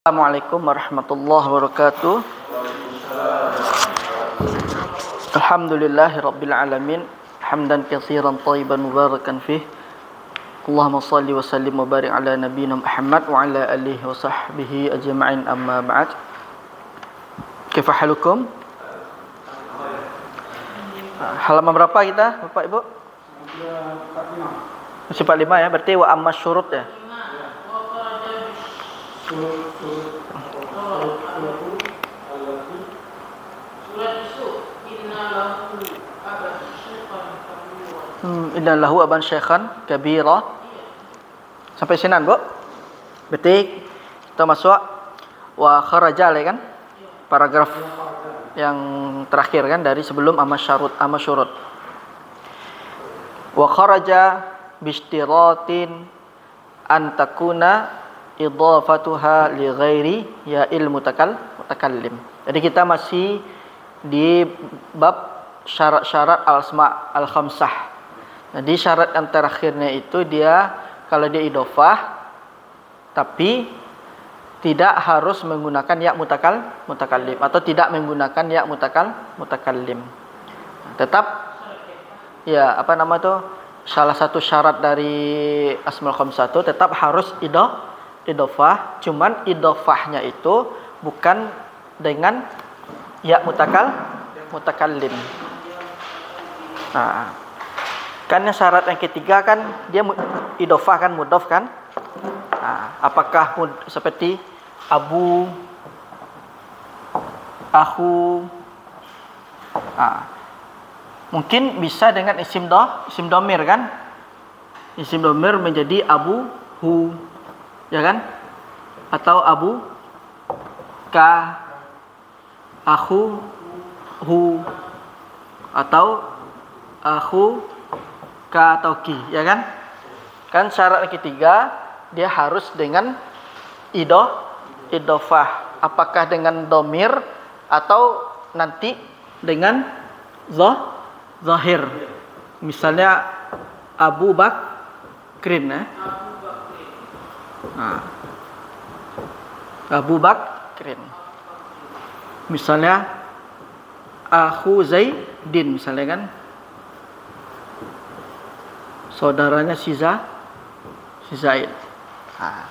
Assalamualaikum warahmatullahi wabarakatuh. Alhamdulillahirabbil alamin, hamdan katsiran thayyiban mubarakan fih. Allahumma shalli wa sallim wa barik ala nabiyyina Muhammad wa ala alihi wa sahbihi ajma'in, amma ba'd. Kaifa halukum? Halaman berapa kita, Bapak Ibu? Masih 45 ya, berarti wa amma syurut ya. Inna lahu aban syekhan kabira. Sampai sini Bu. Berarti kita masuk wa kharaja kan? Paragraf yang terakhir kan dari sebelum amma syurut. Wa kharaja bishtiratin an takuna idhafatuha li ghairi ya mutakallim. Jadi kita masih di bab syarat-syarat al-asma al-khamsah. Jadi syarat yang terakhirnya itu dia kalau dia idhofah tapi tidak harus menggunakan ya mutakallim atau tidak menggunakan ya mutakallim. Tetap ya salah satu syarat dari asmaul khamsah itu tetap harus idhofah, cuman idhofahnya itu bukan dengan ya mutakallim. Nah, kan syarat yang ketiga kan dia idhofah kan, mudhof kan. Nah, apakah seperti abu, akhu. Nah, mungkin bisa dengan isim dhamir kan. Isim dhamir menjadi abu, hu, ya kan? Atau abu, ka, akhu, hu, atau akhu, ka atau ki, ya kan? Kan syarat yang ketiga dia harus dengan idhofah. Apakah dengan dhamir atau nanti dengan zahir. Misalnya Abu Bakrin ya. Nah, Abu Bakrin. Misalnya Akhu Zaidin misalnya kan. Saudaranya si Zaid. Nah.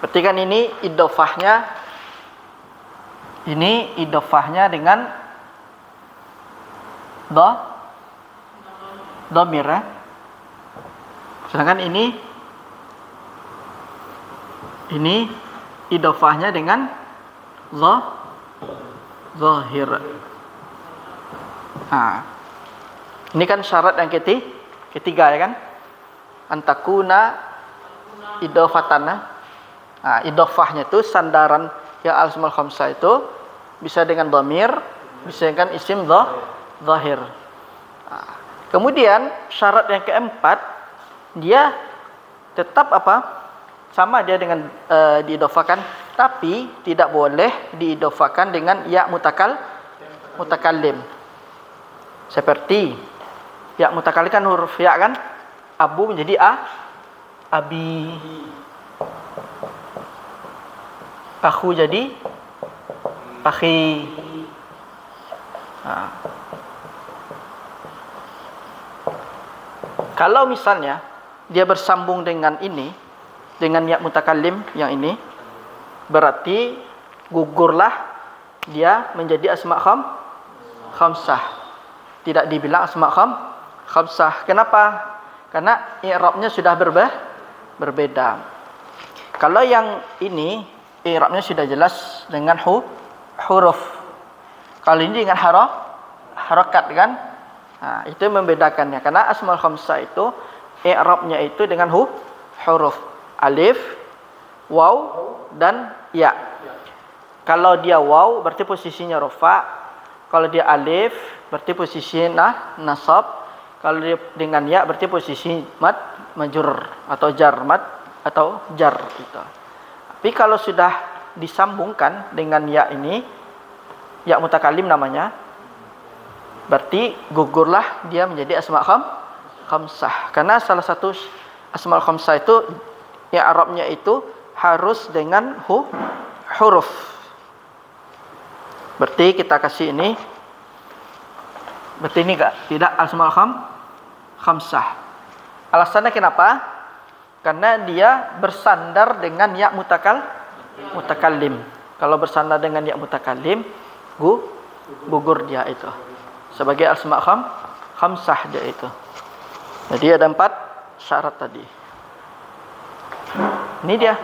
Berarti kan ini idhofahnya dengan dhamir ya. Sedangkan ini idhofahnya dengan zahir. Nah, ini kan syarat yang ketiga ya kan? Antakuna idhofatan. Nah, idhofahnya itu sandaran ya al-asmaul khamsah itu bisa dengan dhamir, bisa dengan isim zahir. Nah, kemudian syarat yang keempat dia tetap sama dia dengan diidhofakan, tapi tidak boleh diidhofakan dengan ya mutakallim. Seperti ya mutakallim kan huruf ya kan? Abu menjadi abi. Akhu jadi akhi. Nah. Kalau misalnya dia bersambung dengan ini, dengan ya mutakallim yang ini, berarti gugurlah dia menjadi asma khamsah. Tidak dibilang asma khamsah. Kenapa? Karena i'rabnya sudah berbeda. Kalau yang ini i'rabnya sudah jelas dengan huruf. Kalau ini dengan harakat kan? Nah, itu membedakannya. Karena asmaul khamsah itu i'rabnya itu dengan huruf. Alif, waw, dan ya. Kalau dia waw berarti posisinya rafa. Kalau dia alif berarti posisinya nasab. Kalau dia dengan ya berarti posisi mad majrur atau jar mad atau jar gitu. Tapi kalau sudah disambungkan dengan ya ini, ya mutakallim namanya, berarti gugurlah dia menjadi asma khamsah. Karena salah satu asmaul khamsah itu i'rabnya itu harus dengan huruf. Berarti kita kasih ini. Berarti ini tidak asmaul khamsah. Alasannya kenapa? Karena dia bersandar dengan ya mutakallim. Kalau bersandar dengan ya mutakallim, gugur dia itu. Sebagai asma khamsah dia itu. Jadi ada 4 syarat tadi. Ini dia.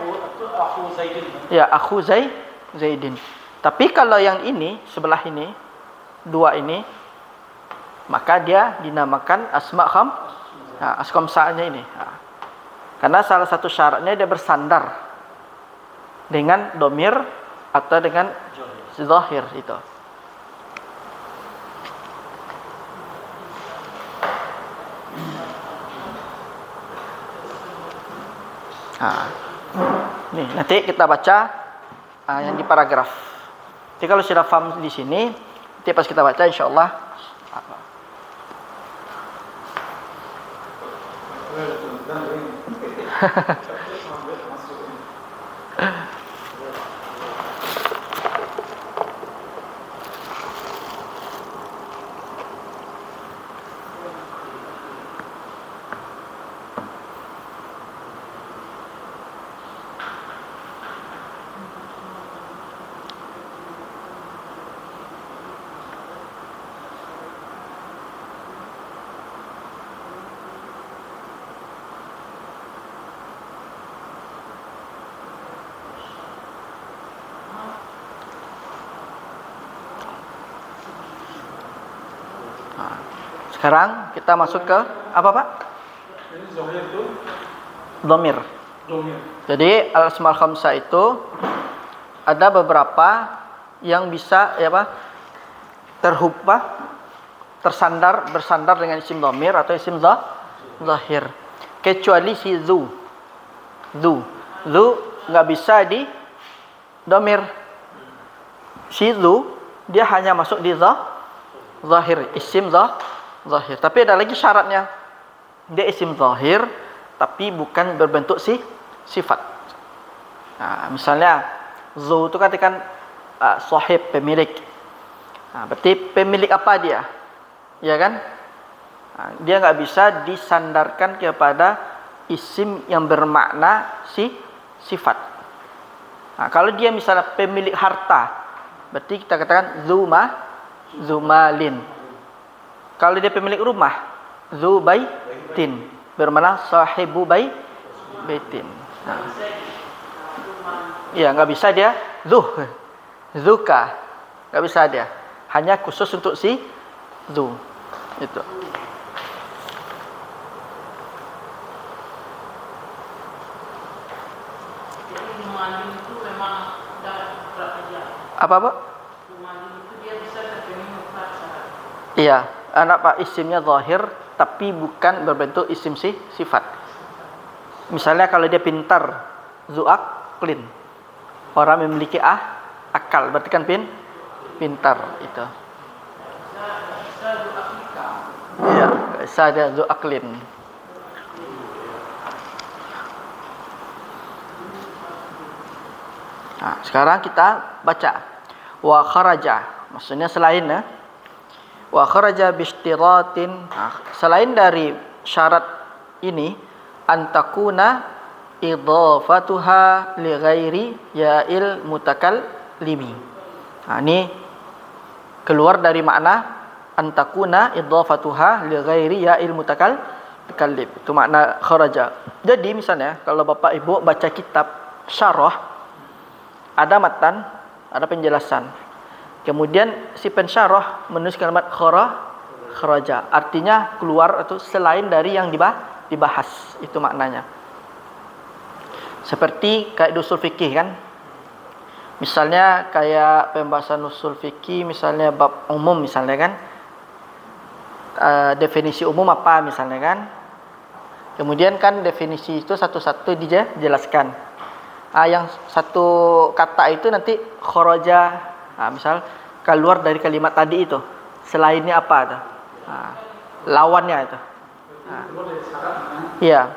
Ya, akhu Zaidin. Tapi kalau yang ini, sebelah ini, 2 ini, maka dia dinamakan asma khamsahnya ini. Karena salah satu syaratnya dia bersandar dengan domir atau dengan zahir itu. Nih, nanti kita baca yang di paragraf. Jadi kalau sudah paham di sini, nanti pas kita baca insyaallah sekarang kita masuk ke apa, Pak? Dhamir. Jadi al-asmaul khamsah itu ada beberapa yang bisa bersandar dengan isim dhamir atau isim zahir. Kecuali si zu nggak bisa di dhamir. Si zu dia hanya masuk di zahir, isim zahir. Tapi ada lagi syaratnya. Dia isim zahir tapi bukan berbentuk sifat. Nah, misalnya zu itu kan sahib, pemilik. Nah, berarti pemilik apa dia? Ya kan? Nah, dia nggak bisa disandarkan kepada isim yang bermakna sifat. Nah, kalau dia misalnya pemilik harta, berarti kita katakan zumalin. Kalau dia pemilik rumah, zubaitin, bermakna sahibu baitin. Nah. Ya, nggak bisa dia zuka, nggak bisa dia. Hanya khusus untuk si zu. Itu. Apa? Iya, anak Pak isimnya zahir tapi bukan berbentuk isim sifat. Misalnya kalau dia pintar, zu'aqlin. Orang memiliki akal, berarti kan pintar itu. Iya, bisa dia zu'aqlin. Nah, sekarang kita baca wa kharaja, maksudnya selain wa kharaja bishtiratin, selain dari syarat ini antakuna idhafatuha li ghairi ya'il mutakallimi. Nah, ini keluar dari makna antakuna idhafatuha li ghairi ya'il mutakallim. Itu makna kharaja. Jadi misalnya kalau Bapak Ibu baca kitab syarah, ada matan, ada penjelasan. Kemudian si pensyarah menulis kalimat kharaja, artinya keluar atau selain dari yang dibahas, itu maknanya. Seperti kayak usul fikih kan. Misalnya kayak pembahasan usul fikih, misalnya bab umum misalnya kan. Definisi umum apa misalnya kan. Kemudian kan definisi itu satu-satu dijelaskan. Yang satu kata itu nanti kharaja, misal keluar dari kalimat tadi itu, selainnya apa itu, lawannya itu. Iya,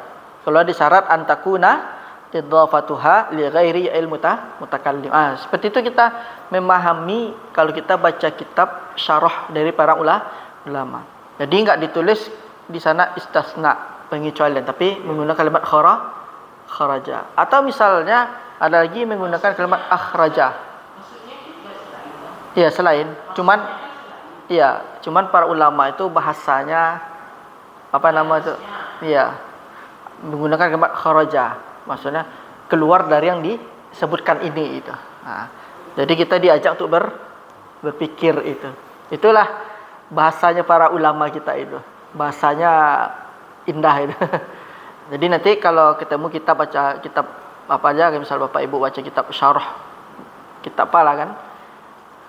kalau di syarat antakuna idhafatuha li ghairi ya'il mutakallim. Seperti itu kita memahami kalau kita baca kitab syarah dari para ulama. Jadi enggak ditulis di sana istisna, pengecualian, tapi menggunakan kalimat kharaja. Atau misalnya ada lagi menggunakan kalimat akhraja. Iya, selain cuman para ulama itu bahasanya apa nama itu? Iya, menggunakan kalimat kharaja. Maksudnya keluar dari yang disebutkan ini itu. Nah, jadi kita diajak untuk berpikir itu. Itulah bahasanya para ulama kita itu. Bahasanya indah itu. Jadi nanti kalau ketemu kita baca kitab apa aja, misal Bapak Ibu baca kitab syarah, kitab apalah kan,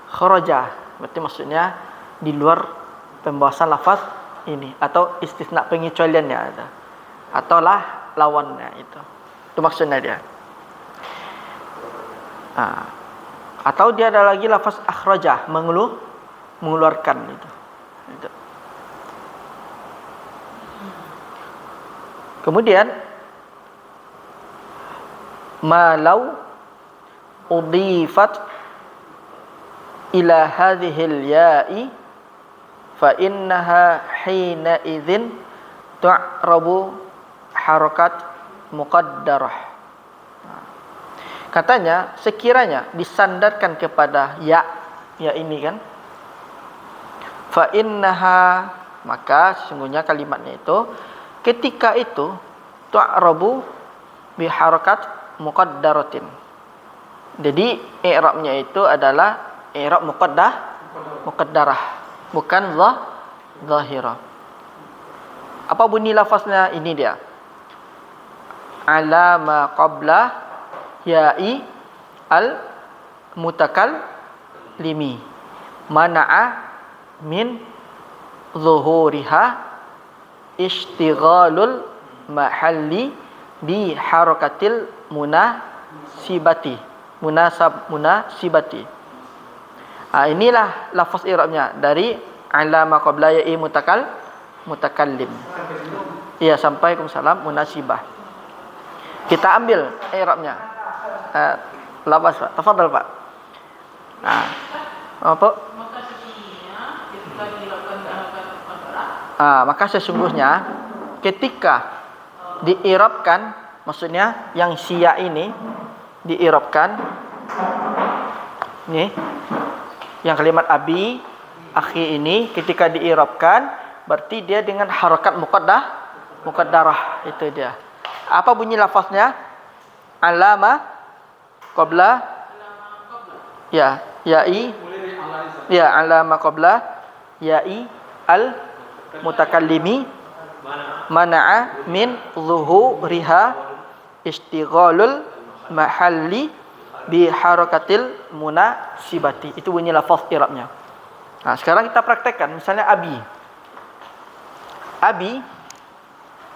kharaja, berarti maksudnya di luar pembahasan lafaz ini, atau istisna pengecualiannya ada, atau lawannya itu maksudnya dia. Atau dia ada lagi lafaz akhraja, mengeluarkan itu. Kemudian malau udifat ila hadhil ya'i fa innaha hina idzin tu'rabu harakat muqaddarah. Katanya sekiranya disandarkan kepada ya ini kan, fa innaha, maka sesungguhnya kalimatnya itu ketika itu tu'rabu bi harakat muqaddaratin. Jadi i'rabnya itu adalah i'rab muqaddarah, bukan zahirah. Apa bunyi lafaznya? Ini dia. Ala ma qabla ya'i al mutakallimi mana'a min zuhuriha ishtighalul mahalli bi harakatil munasibati. Inilah lafaz i'rabnya dari alama qabla ya'i mutakallim. Iya, sampai salam munasibah. Kita ambil i'rabnya. Lafaz Pak. Tafadhal Pak. Apa? Maka sesungguhnya ketika diirabkan, maksudnya yang sia ini diirabkan, nih, yang kalimat abi, akhi ini ketika diirabkan berarti dia dengan harakat muqaddarah, itu dia. Apa bunyi lafaznya? Alama qabla ya'i, alama qabla ya'i al mutakallimi mana'a min zuhuriha istighalul mahalli bi harakatil munasibati. Itu bunyi lafaz i'rabnya. Nah, sekarang kita praktekkan misalnya abi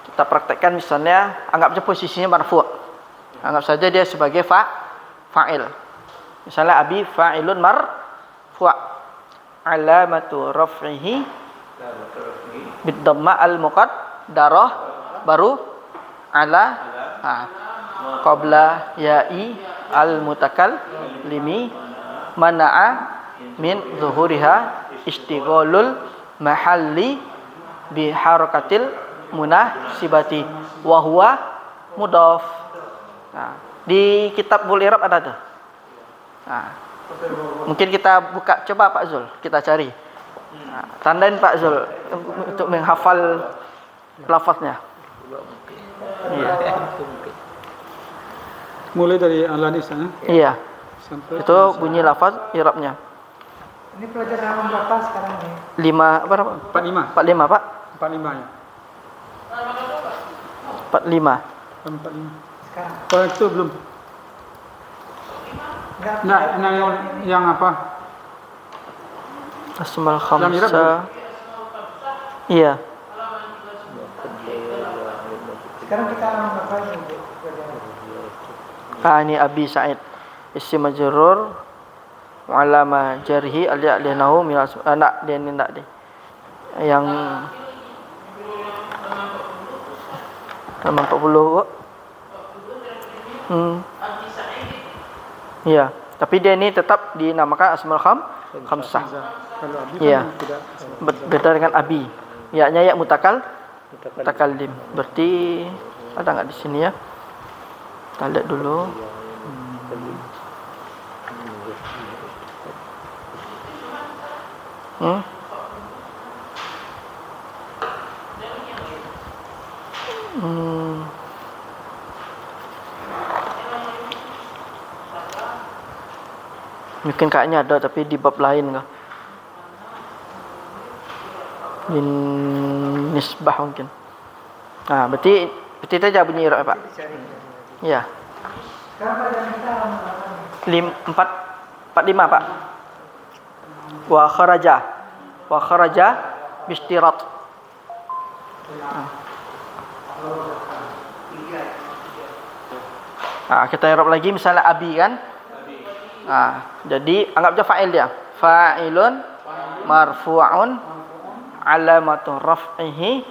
kita praktekkan, misalnya anggap saja posisinya marfu'. Anggap saja dia sebagai fa'il. Misalnya abi fa'ilun marfu'. Alamatu raf'ihi bid-dhamma al-muqaddarah, baru ala qabla ya'i al-mutakallimi mana'a min zuhuriha istighalul mahalli bi harakatil munasibati wa huwa mudhaf. Di kitab Bul I'rab ada tuh. Mungkin kita buka, coba Pak Zul, kita cari. Tandain Pak Zul untuk menghafal lafaznya. Iya. Mulai dari al-anis ya? Iya. Sampai itu bunyi lafaz i'rabnya. Ini pelajaran berapa sekarang ini? 5 berapa? 45. 45, Pak. 45 ya. 45. 45. Sekarang. Kalau itu belum. Nah, yang apa? Asmal khamsa. Iya. Sekarang kita akan berapa ini? Ini Abi Sa'id isim majrur alama jarhi al-ya'linahu min anak dia ni nak dia yang halaman 40 kok. Iya, tapi dia ini tetap dinamakan asmaul khamsah. Kalau abi Iya. kan tidak. Beda dengan abi. Ya-nya ya mutakallim. Berarti ada nggak di sini ya? Kita lihat dulu. Hmm? Hmm. Mungkin kayaknya ada tapi di bab lain kah? Di nisbah mungkin. Nah, berarti saja bunyi i'rab, Pak. Iya. Sekarang pelajaran kita halaman berapa nih? 45, Pak. Wa kharaja bistirat. Nah, kita i'rab lagi misalnya abi kan? Nah, jadi anggap aja fa'il dia. Fa'ilun marfu'un alamatu raf'ihi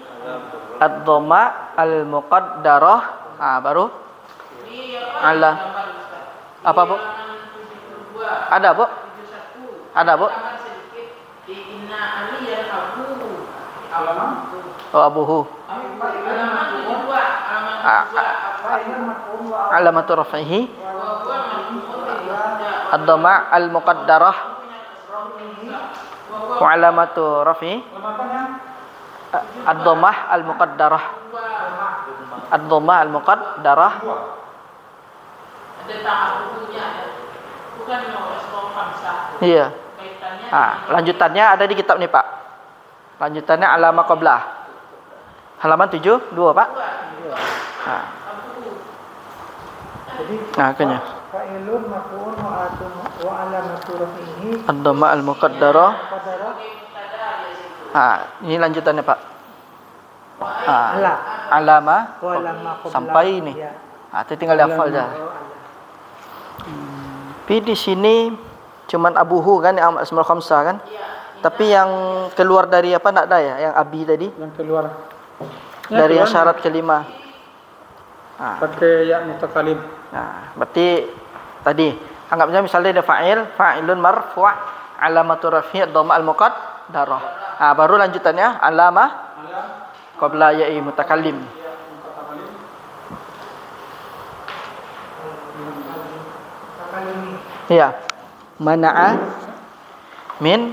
ad-dhamma al-muqaddarah. Ah, baru ala apa, Bu? Ada, Bu? Ada, Bu? Oh, abuhu. Alamatu raf'ihi ad-dhamma al-muqaddarah wa alamatu raf'i ad-dhammah al-muqaddarah. Ad-dhammah al-muqaddarah. Iya. Lanjutannya ada di kitab nih, Pak. Lanjutannya alama qablah. Halaman 72, Pak. Nah, akhirnya Fa'ilun maf'ul wa alamatu raf'ihi ad-dhamma al-muqaddarah. Ini lanjutannya, Pak. Alama sampai ini. Ya. Itu tinggal dihafal aja. Tapi di sini cuman abuhu kan yang asmaul khamsah kan? Tapi yang keluar dari apa enggak ada ya? Yang abi tadi? Yang keluar. Dari yang syarat kelima. Pakai ya mutakallim. Nah, berarti tadi anggapnya misalnya ada fa'ilun marfu' alamatu raf'i ad-dhamma al-muqaddarah. Baru lanjutannya alama qabla ya'i mutakallim. Ya. Mana'a min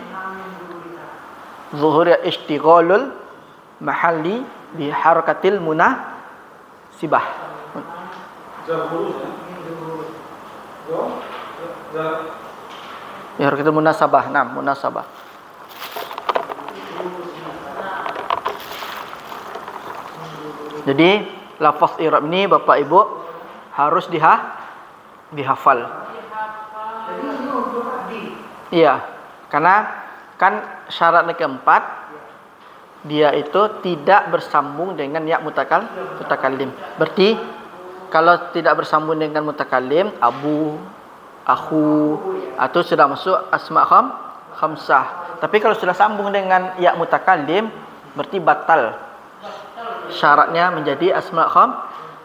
zuhuri ishtighalul mahalli bi harakatil munasibah. Ya, harakatil munasabah. Nah, munasabah. Jadi lafaz i'rab ini Bapak Ibu harus dihafal. Iya, karena kan syarat yang keempat dia itu tidak bersambung dengan ya mutakallim. Berarti kalau tidak bersambung dengan mutakallim, abu, akhu, atau sudah masuk asma khamsah. Tapi kalau sudah sambung dengan ya mutakallim, berarti batal. Syaratnya menjadi asma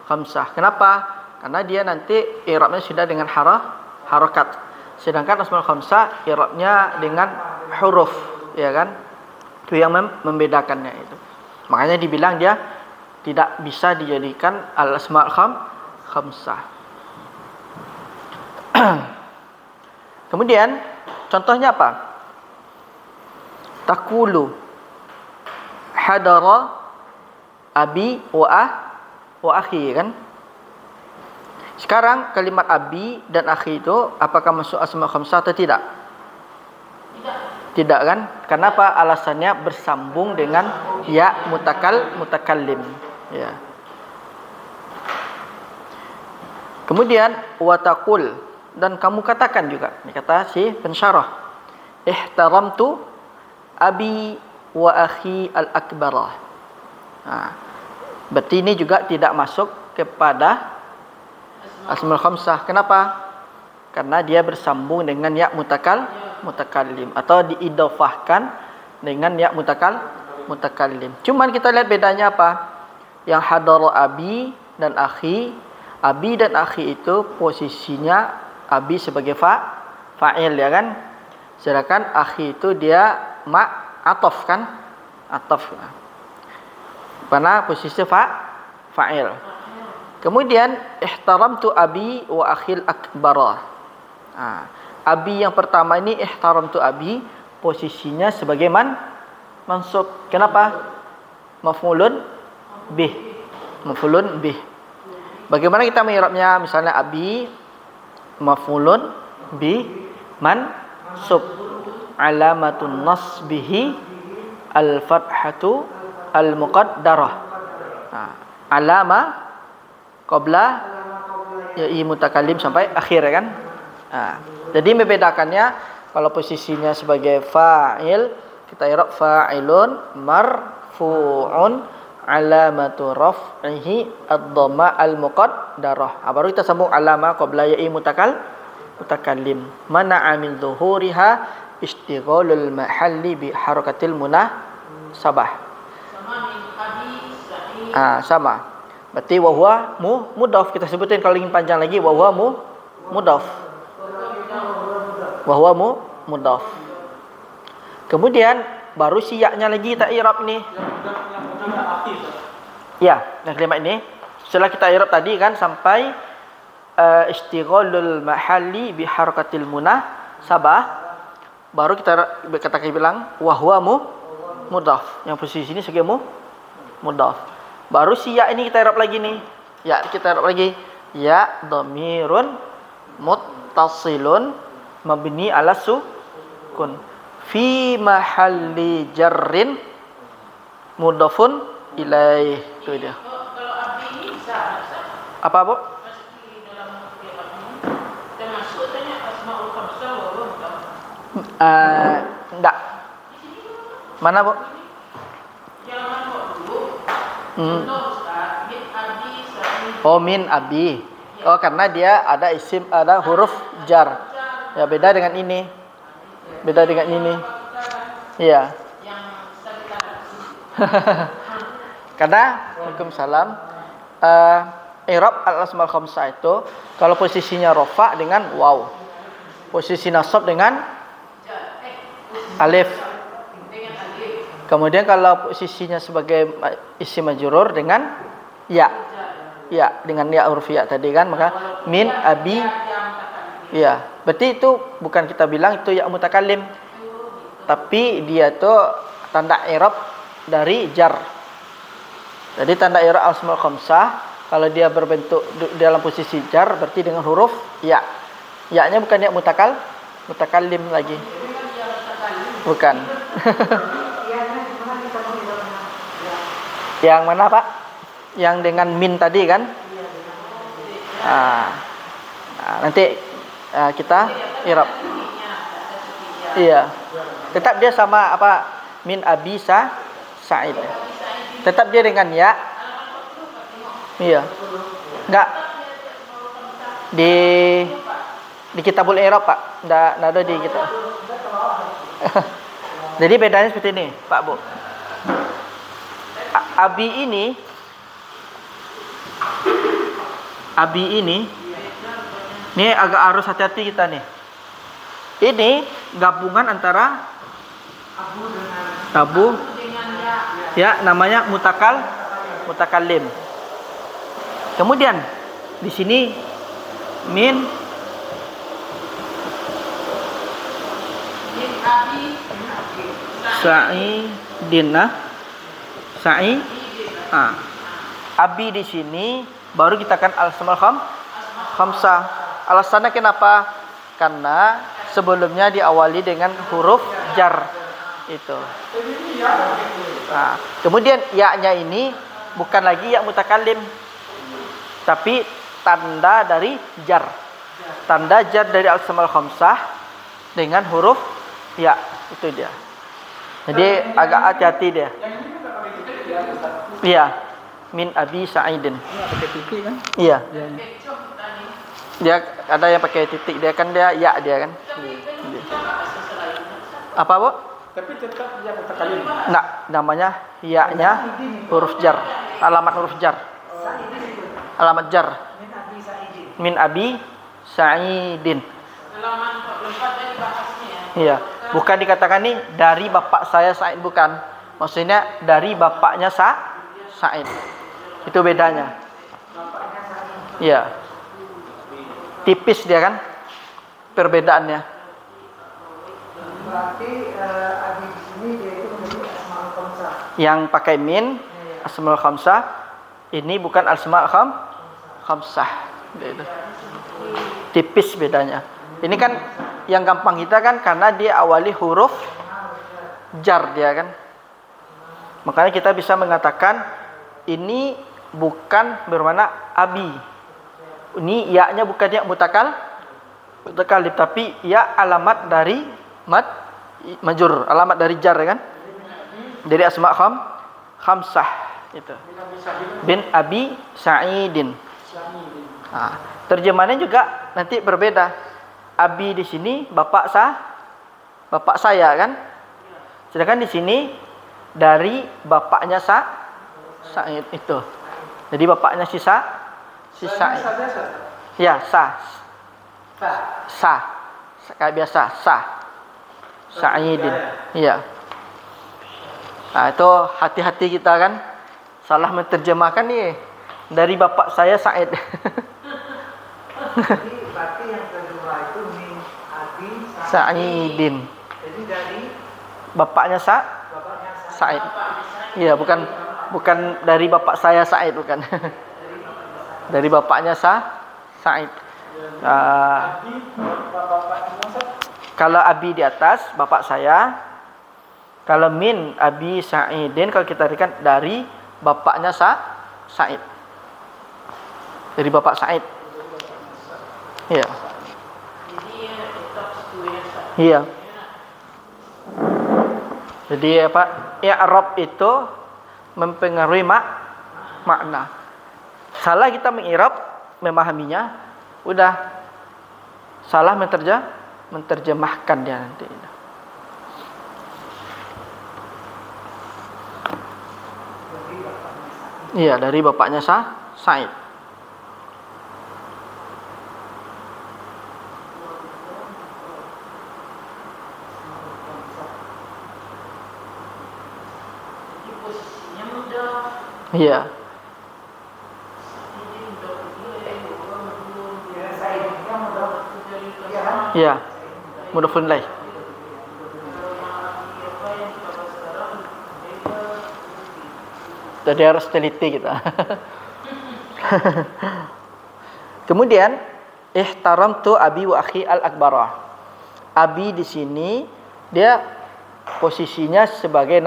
khamsah. Kenapa? Karena dia nanti i'rabnya sudah dengan harakat. Sedangkan asmaul khamsah i'rabnya dengan huruf, ya kan? Itu yang membedakannya itu. Makanya dibilang dia tidak bisa dijadikan al-asmaul khamsah. Kemudian contohnya apa? Taqulu hadara abi wa akhi, kan? Sekarang kalimat abi dan akhi itu apakah masuk asma khamsah atau tidak? Tidak, kan? Kenapa? Alasannya bersambung dengan ya mutakallim. Ya. Kemudian wataqul, dan kamu katakan juga. Ini kata si pensyarah. Ihtaramtu abi wa akhi al-akbarah. Berarti ini juga tidak masuk kepada asmaul khamsah. Kenapa? Karena dia bersambung dengan ya mutakallim atau diidhafahkan dengan ya mutakallim. Cuman kita lihat bedanya apa? Yang hadara abi dan akhi Abi dan akhi itu posisinya abi sebagai fa'il ya kan. Sedangkan akhi itu dia atof kan? Atof. Karena posisi fa'il. Kemudian ihtaramtu abi wa akhil akbara. Abi yang pertama ini ihtaramtu abi posisinya sebagai mansub. Kenapa? Maf'ulun bih. Maf'ulun bih. Bagaimana kita mengi'rabnya? Misalnya abi maf'ulun bih mansub. Alamatun nasbihi al-fathatu al-muqaddarah. Alama qabla ya'i mutakallim sampai akhir ya kan. Jadi membedakannya kalau posisinya sebagai fa'il kita i'rab fa'ilun marfu'un alamatu raf'ihi ad-dhamma al-muqaddarah. Baru kita sambung alama qabla ya'i mutakallim. Mana'a min zuhuriha istighalul mahalli bi harakatil munasabah. Sama. Berarti wa huwa mudhaf. Kita sebutin kalau ingin panjang lagi wa huwa mudhaf. Wa huwa mudhaf. Kemudian baru si ya-nya lagi kita i'rab nih. Ya, yang kelima ini. Setelah kita i'rab tadi kan sampai istighalul mahalli bi harakatil munasabah, baru kita bilang wa huwa mudhaf. Yang posisi ini sebagai mudhaf. Baru si ya ini kita i'rab lagi nih. Ya kita i'rab lagi. Ya dhamirun muttasilun mabni ala sukun fi mahalli jarrin mudhafun ilaih. Itu dia. Apa, Bu? Enggak. Mana, Bu? Oh, min abi. Oh, karena dia ada isim, ada huruf jar. Ya, beda dengan ini. Beda dengan ini. Iya. Karena Waalaikumsalam. I'rab al-asmaul khamsah itu kalau posisinya rafa dengan waw. Posisi nasab dengan alif. Kemudian kalau posisinya sebagai isim majrur dengan ya. Ya, dengan ya huruf ya tadi kan, maka min abi. Ya, berarti itu bukan kita bilang itu ya mutakallim. Tapi dia itu tanda i'rab dari jar. Jadi tanda i'rab al-asmaul khamsah kalau dia berbentuk dalam posisi jar berarti dengan huruf ya. Ya-nya bukan ya mutakallim lagi. Bukan. Yang mana, Pak? Yang dengan min tadi kan? Nanti kita i'rab. Iya. Tetap dia sama apa? Min abi sa'id. Tetap dia dengan ya. Iya. Enggak. Di kitabul i'rab, Pak. Enggak ada di kita. Jadi bedanya seperti ini, Pak, Bu. Abi ini agak harus hati-hati kita nih. Ini gabungan antara tabu ya, namanya mutakallim. Kemudian di sini min sa'i. Abi di sini baru kita kan al-asmaul khamsah. Alasannya kenapa? Karena sebelumnya diawali dengan huruf jar itu. Kemudian ya-nya ini bukan lagi ya mutakallim, tapi tanda dari jar. Tanda jar dari al-asmaul khamsah dengan huruf ya, itu dia. Jadi agak hati-hati dia. Iya, min abi sa'idin. Pakai titik kan? Iya. Dia ada yang pakai titik, dia kan dia ya dia kan. Apa, Bu? Tapi tetap dia mutakallim. Enggak, namanya ya-nya huruf jar. Alamat huruf jar. Alamat jar. min Abi Sa'idin. Halaman 44 tadi bahasnya ya. Iya, bukan dikatakan nih dari bapak saya Sa'id, bukan. Maksudnya dari bapaknya Sa'id. Itu bedanya. Iya. Tipis dia kan perbedaannya. Berarti Abi di sini dia itu menjadi asmaul khamsah. Yang pakai min asmaul khamsah, ini bukan asmaul khamsah. Beda. Tipis bedanya. Ini kan yang gampang kita kan karena dia awali huruf jar dia kan. Makanya kita bisa mengatakan ini bukan bermakna abi. Ini ya-nya bukan ya mutakallim, tapi ya alamat dari majur, alamat dari jar kan. Dari asma khamsah itu. Bin Abi Sa'idin. Nah, terjemahannya juga nanti berbeda. Abi di sini bapak saya kan. Sedangkan di sini dari bapaknya Sa'id itu. Jadi bapaknya si Sa'id. Ya, kayak biasa, Sa'idin. Iya. Nah, itu hati-hati kita kan salah menerjemahkan nih dari bapak saya Sa'id. Jadi berarti yang kedua itu min Abi Sa'idin. Jadi dari Bapaknya bapaknya Sa'id. Iya, bukan dari bapak saya Sa'id, bukan. Dari bapaknya Sa'id. Kalau Abi di atas bapak saya. Kalau min Abi Sa'idin, kalau kita berikan dari bapaknya Sa'id. Dari bapak Sa'id. Iya. Iya. Jadi apa? I'rab itu mempengaruhi makna. Salah kita mengi'rab, memahaminya, udah salah menerjemahkan dia nanti. Iya, dari bapaknya Sa'id. Iya. Iya. Mudhafun ilaih. Jadi harus teliti kita. Kemudian ihtaramtu abi wa akhi al-akbara. Abi di sini dia posisinya sebagai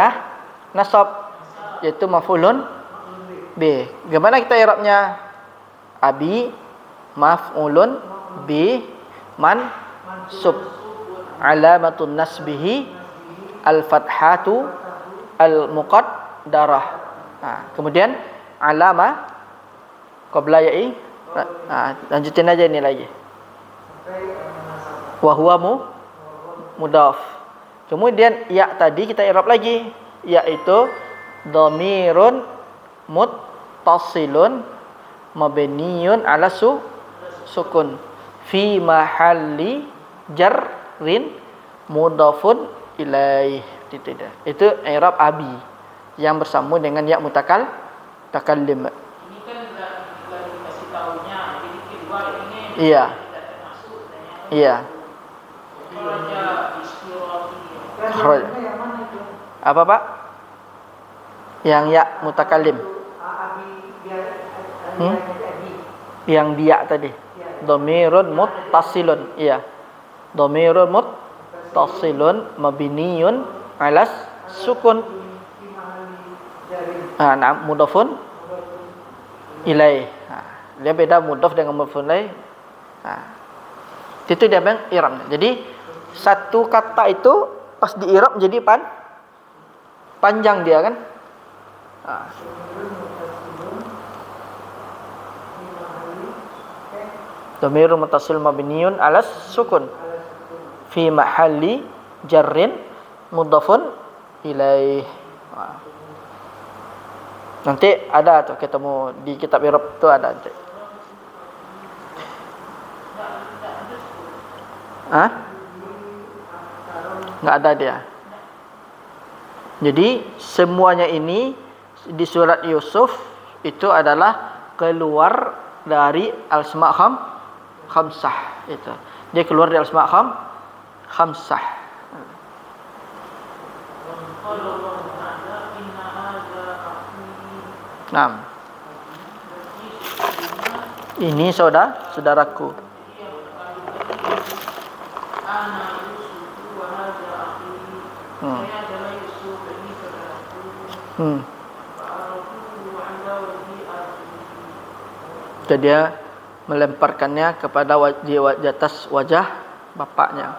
nasab, yaitu maf'ulun B. Gimana kita i'rabnya? Abi maf'ulun B mansub. Alamatun nasbihi al-fathatu al-muqaddarah. Nah, kemudian alama qabla ya'i. Nah, lanjutin aja ini lagi. Wa huwa mudhaf. Kemudian ya tadi kita i'rab lagi, yaitu dhamirun muttasilun mabniyun ala sukun fi mahalli jarrin mudhafun ilaih. Itu i'rab abi yang bersambung dengan ya mutakallim. Ini kan lagi kasih tahunya jadi kedua ini. Iya. Iya. Kharaj. Apa Pak? Yang ya mutakallim. Yang dia tadi. Dhamirun muttasilun. Iya. Dhamirun muttasilun mabniyun alas sukun. Nah, mudhafun ilaih. Dia beda mudhaf dengan mudhafun ilaih. Itu dia bang i'rabnya. Jadi satu kata itu pas di i'rab jadi panjang dia kan. Dhamirun muttasil mabniyun alas sukun fi mahalli jarrin mudhafun ilaih. Nanti ada tuh ketemu di kitab i'rab tuh ada nanti. Hah? Nggak ada dia. Jadi semuanya ini di surat Yusuf itu adalah keluar dari al-asma' khamsah itu. Dia keluar dari al-asma' khamsah. Nah, ini saudaraku. Jadi dia melemparkannya kepada di atas wajah bapaknya.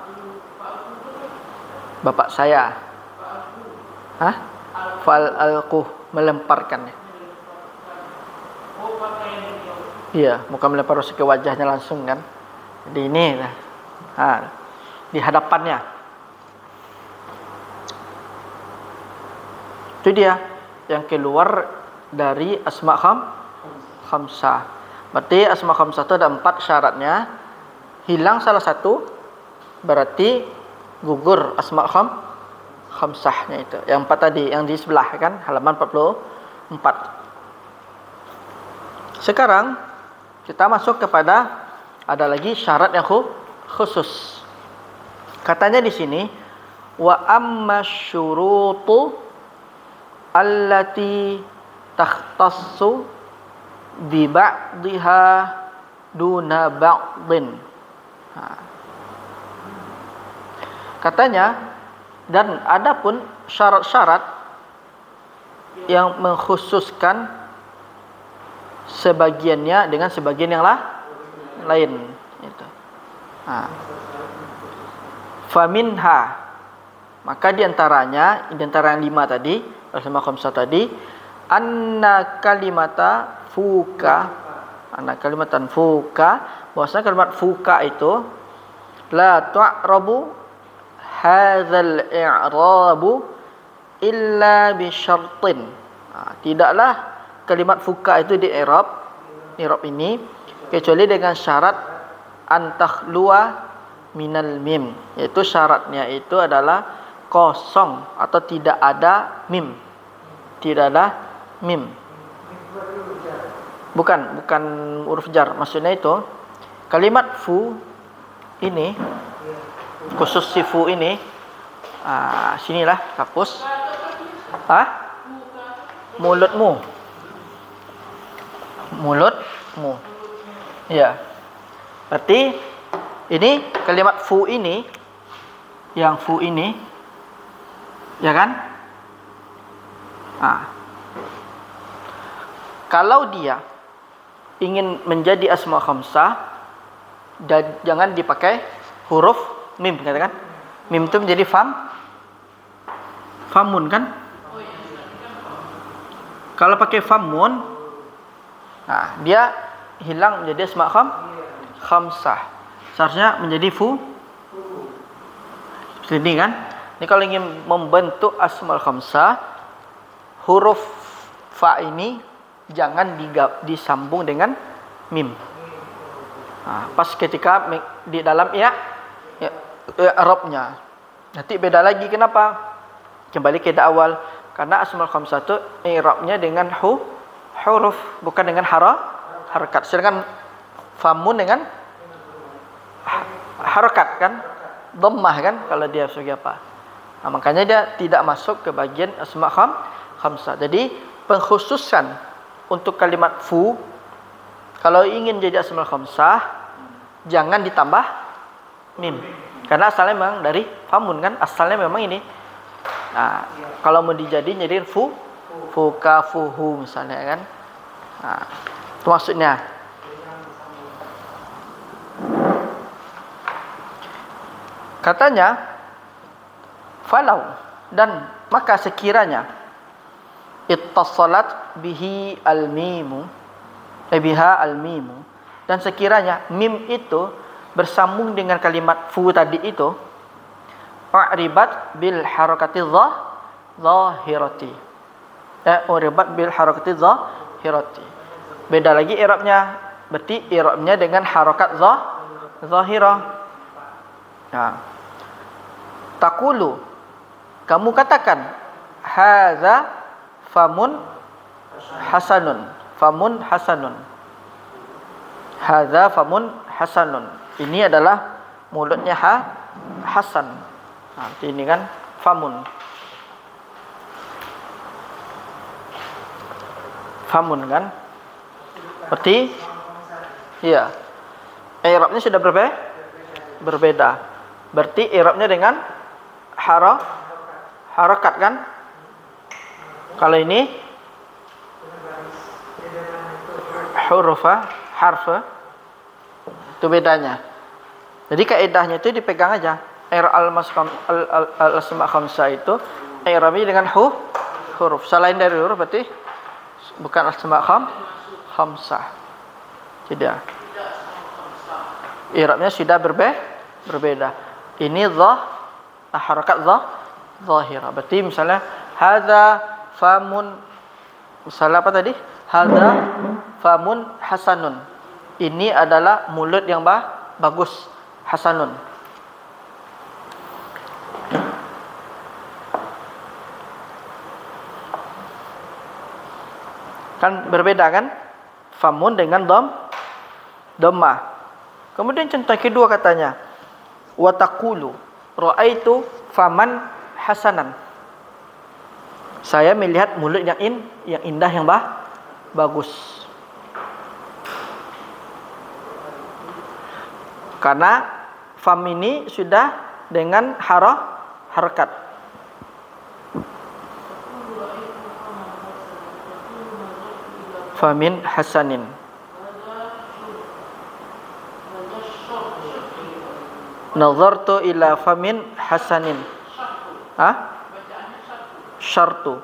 Bapak saya. Hah? Fal alquh, melemparkannya. Iya, bukan melempar ke wajahnya langsung kan. Jadi ini di hadapannya. Itu dia yang keluar dari asma' khamsah. Berarti asma' khamsah itu ada 4 syaratnya. Hilang salah satu berarti gugur asma' khamsahnya itu. Yang 4 tadi yang di sebelah kan, halaman 44. Sekarang kita masuk kepada ada lagi syarat yang khusus. Katanya di sini wa amma syurutu allati takhtassu bi ba'dihha duna ba'din. Katanya, dan adapun syarat-syarat yang mengkhususkan sebagiannya dengan sebagian yang lain itu. Faminha, maka diantaranya yang 5 tadi, al-asma' khamsah tadi, anna kalimatan fuka, bahwasanya kalimat fuka itu la tu'rabu hadzal i'rabu illa bi syartin. Tidaklah kalimat fuka itu di i'rab ini kecuali dengan syarat antakhluwa minal mim, yaitu syaratnya itu adalah kosong atau tidak ada mim. Tidak ada mim. Bukan huruf jar. Maksudnya itu kalimat fu ini, khusus si fu ini, sinilah hapus. Mulutmu. Ya. Berarti ini kalimat fu ini, yang fu ini, ya kan? Kalau dia ingin menjadi asma khamsah, dan jangan dipakai huruf mim, katakan. Mim itu menjadi famun kan? Kalau pakai famun, dia hilang menjadi asma khamsah. Seharusnya menjadi fu. Ini kan? Ini kalau ingin membentuk asma khamsah, huruf fa ini jangan disambung dengan mim. Pas ketika di dalam i'rabnya. Nanti beda lagi, kenapa? Kembali ke awal. Karena asmaul khamsah itu i'rabnya dengan huruf, bukan dengan harakat. Sedangkan famun dengan harakat kan? Dhammah kan kalau dia sebagai apa? Makanya dia tidak masuk ke bagian asma khamsah. Jadi pengkhususan untuk kalimat fu, kalau ingin jadi asmaul khamsah jangan ditambah mim. Karena asalnya memang dari famun kan? Asalnya memang ini. Kalau mau dijadiin jadi fuka, fuhu misalnya kan. Itu maksudnya. Katanya falau, dan maka sekiranya ittasalat bihi al-mimu, biha al-mimu, dan sekiranya mim itu bersambung dengan kalimat fu tadi itu, uribat bil harakati zahirati. Uribat bil harakati zahirati. Beda lagi i'rabnya. Berarti i'rabnya dengan harakat zahirah. Nah, taqulu, kamu katakan, hadza famun hasanun. Famun hasanun. Hadza famun hasanun. Ini adalah mulutnya hasan. Nah, ini kan famun. Famun kan? Berarti iya. I'rabnya sudah berbeda. Berarti i'rabnya dengan harakat kan? Kalau ini harfa itu bedanya. Jadi kaidahnya itu dipegang aja. Al-asma khamsah itu i'rabnya dengan huruf. Selain dari huruf berarti bukan asma khamsah. Tidak. I'rabnya sudah berbeda. Ini harakat zahirah. Berarti misalnya hadza famun, misalnya apa tadi? Hadza famun hasanun. Ini adalah mulut yang bagus, hasanun. Kan berbeda kan? Famun dengan dhammah. Kemudian contoh kedua katanya, wa taqulu ra'aitu faman hasanan. Saya melihat mulut yang indah, yang bagus. Karena fam ini sudah dengan harakat. Famin hasanin. Nazartu ila famin hasanin. Syartu.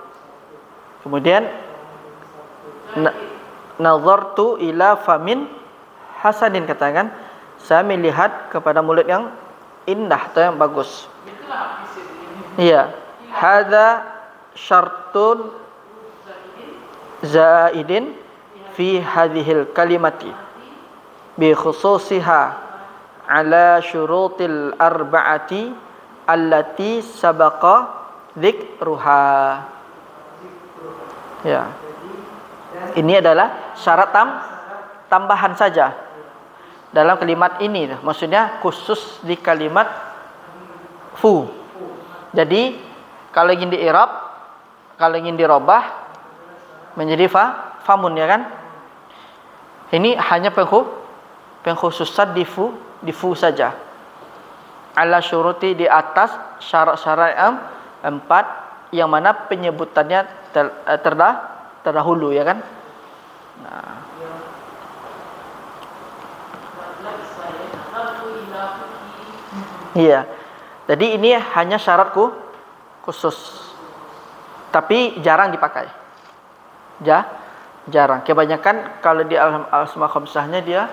Kemudian nazartu ila famin hasanin, katakan saya melihat kepada mulut yang indah atau yang bagus. Iya. Hadza syartun zaidin fi hadhil kalimati bi khususiha ala syurutil arba'ati allati sabaqa dzikruha. Ya. Ini adalah syarat tambahan saja dalam kalimat ini. Maksudnya khusus di kalimat fu. Jadi kalau ingin di-i'rab, kalau ingin dirobah menjadi famun, ya kan? Ini hanya pengkhususan di fu saja. Ala syuruti, di atas syarat-syarat yang 4 yang mana penyebutannya terdahulu, ya kan? Nah. Iya. Jadi ini hanya syaratku khusus. Tapi jarang dipakai. Jarang. Kebanyakan kalau di al-asma khamsahnya dia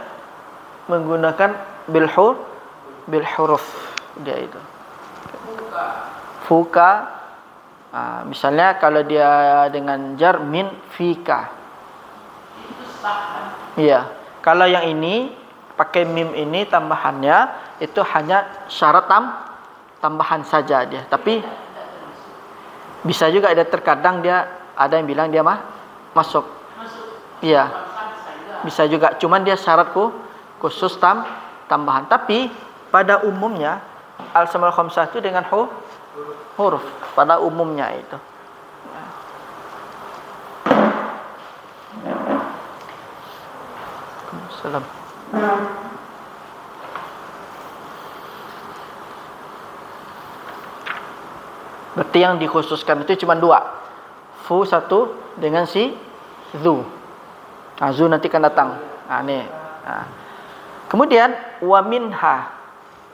menggunakan bil huruf dia itu. Fuka. Misalnya kalau dia dengan jar min fika. Iya. Kalau yang ini pakai mim ini tambahannya itu hanya syarat tambahan saja dia. Tapi bisa juga ada, terkadang dia ada yang bilang dia masuk. Iya. Bisa juga, cuman dia syaratku khusus tambahan. Tapi pada umumnya al-asmaul khamsah itu dengan huruf pada umumnya itu. Salam. Berarti yang dikhususkan itu cuma 2. Fu satu dengan si zu. Nah, zu nanti akan datang. Nah, ini. Nah. Kemudian wa minha,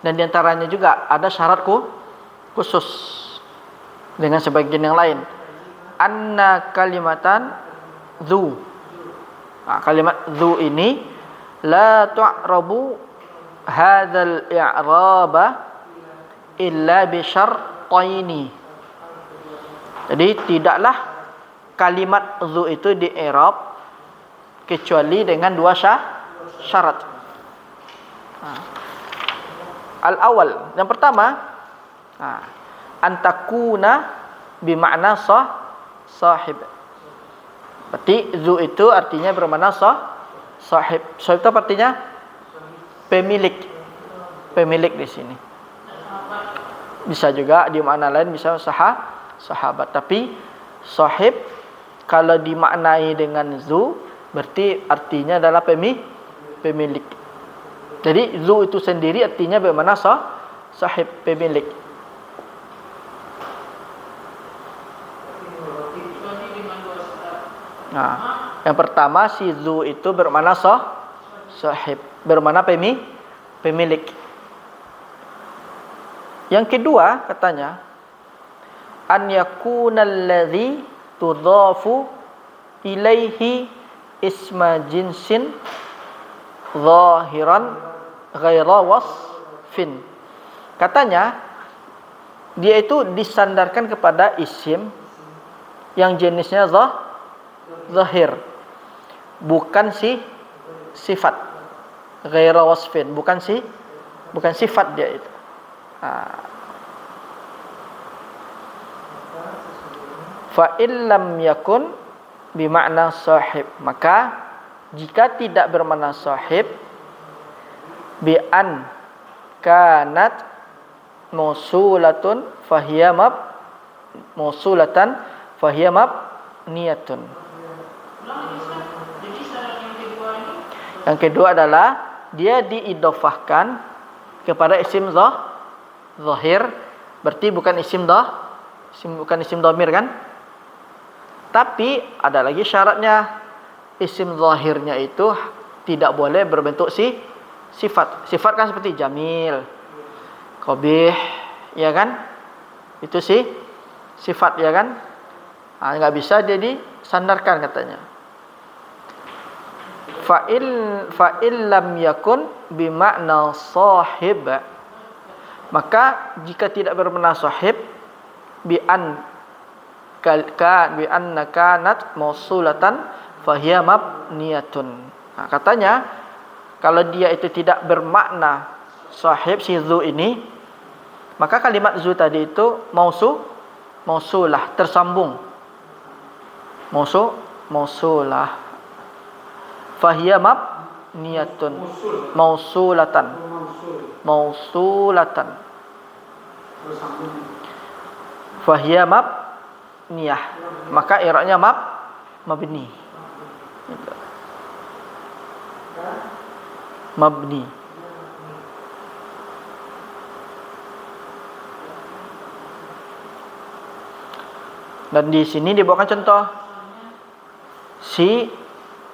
dan diantaranya juga ada syaratku khusus dengan sebagian yang lain. Anna kalimatan zu. Nah, kalimat zu ini la tu'rabu hadzal i'raba illa bi syartaini. Jadi tidaklah kalimat zu itu di-i'rab kecuali dengan 2 syarat. Al-awal, yang pertama, antakuna bimakna sahib. Berarti zu itu artinya bermakna sahib. Sahib itu artinya pemilik. Pemilik di sini. Bisa juga di makna lain bisa sahabat. Tapi sahib kalau dimaknai dengan zu berarti artinya adalah pemilik. Jadi zu itu sendiri artinya bermakna sahib, pemilik. Nah, yang pertama si zu itu bermakna sahib, bermakna pemilik. Yang kedua katanya an yakunal ladzi tudhafu ilaihi isma jinsin zahiran ghaira wasfin. Katanya dia itu disandarkan kepada isim yang jenisnya zahir, bukan sifat. Ghaira wasfin, bukan sifat dia itu. Fa illam yakun bimakna sahib, maka jika tidak bermakna sahib, bi an kanat mausulatun fahiya mausulatan fahiya niyatun. Yang kedua adalah dia diidofahkan kepada isim zahir, berarti bukan isim dhamir kan? Tapi ada lagi syaratnya, isim zahirnya itu tidak boleh berbentuk sifat. Sifat kan seperti jamil, qabih, ya kan? Itu sifat, ya kan? Nggak bisa dia disandarkan katanya. Fa'il lam yakun bimakna sahib, maka jika tidak bermakna sahib, bi anna kanat mausulatan fahiya mabniyatun. Katanya kalau dia itu tidak bermakna sahib si zu ini, maka kalimat zu tadi itu mausulah, tersambung. Mausulah. Fahiya mabniyatun. Mausulatan. Fahiya mabniyah. Maka i'rabnya mabni. Mabni. Dan di sini dibawakan contoh si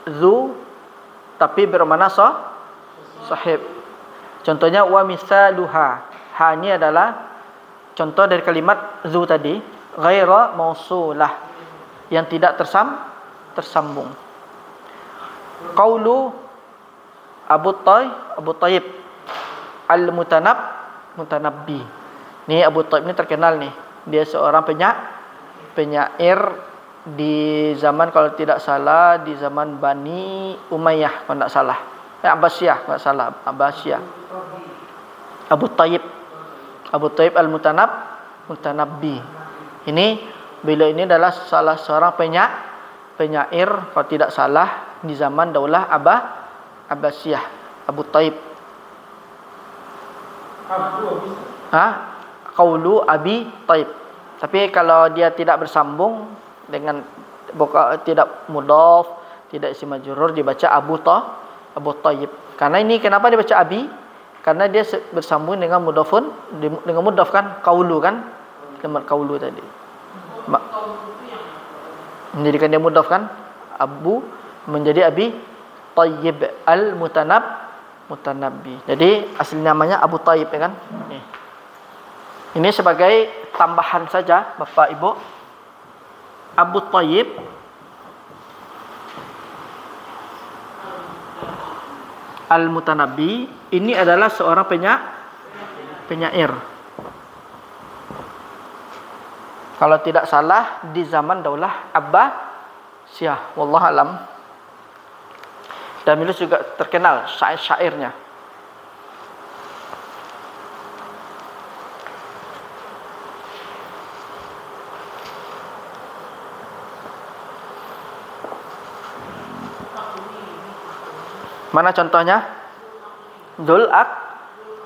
zu tapi bermakna sahib. Contohnya wa misaluha. Ha ini adalah contoh dari kalimat zu tadi, ghaira mausulah, yang tidak tersambung. Qaulu Abu Thayyib Al-Mutanabbi. Ni Abu Thayyib ni terkenal nih. Dia seorang penyair di zaman, kalau tidak salah di zaman Bani Umayyah kalau tidak salah. Abbasiyah kalau tidak salah, Abbasiyah. Abu Thayyib Al-Mutanabbi. Ini beliau ini adalah salah seorang penyair kalau tidak salah di zaman Daulah Abbasiyah, Abu Thayyib. Qaulu Abi Thayyib. Tapi kalau dia tidak bersambung dengan tidak mudhaf, tidak isim majrur, dibaca Abu Thayyib. Karena ini kenapa dibaca Abi? Karena dia bersambung dengan mudhafun, dengan mudhaf kan, qaulu kan, kalimat qaulu tadi. Menjadikan dia mudhaf kan, Abu menjadi Abi Thayyib Al-Mutanabbi. Jadi asli namanya Abu Thayyib, ya kan? Ini sebagai tambahan saja Bapak Ibu. Abu Thayyib Al-Mutanabbi ini adalah seorang penyair. Kalau tidak salah di zaman Daulah Abbasiyah, wallahu alam. Dan beliau juga terkenal syair-syairnya. Mana contohnya?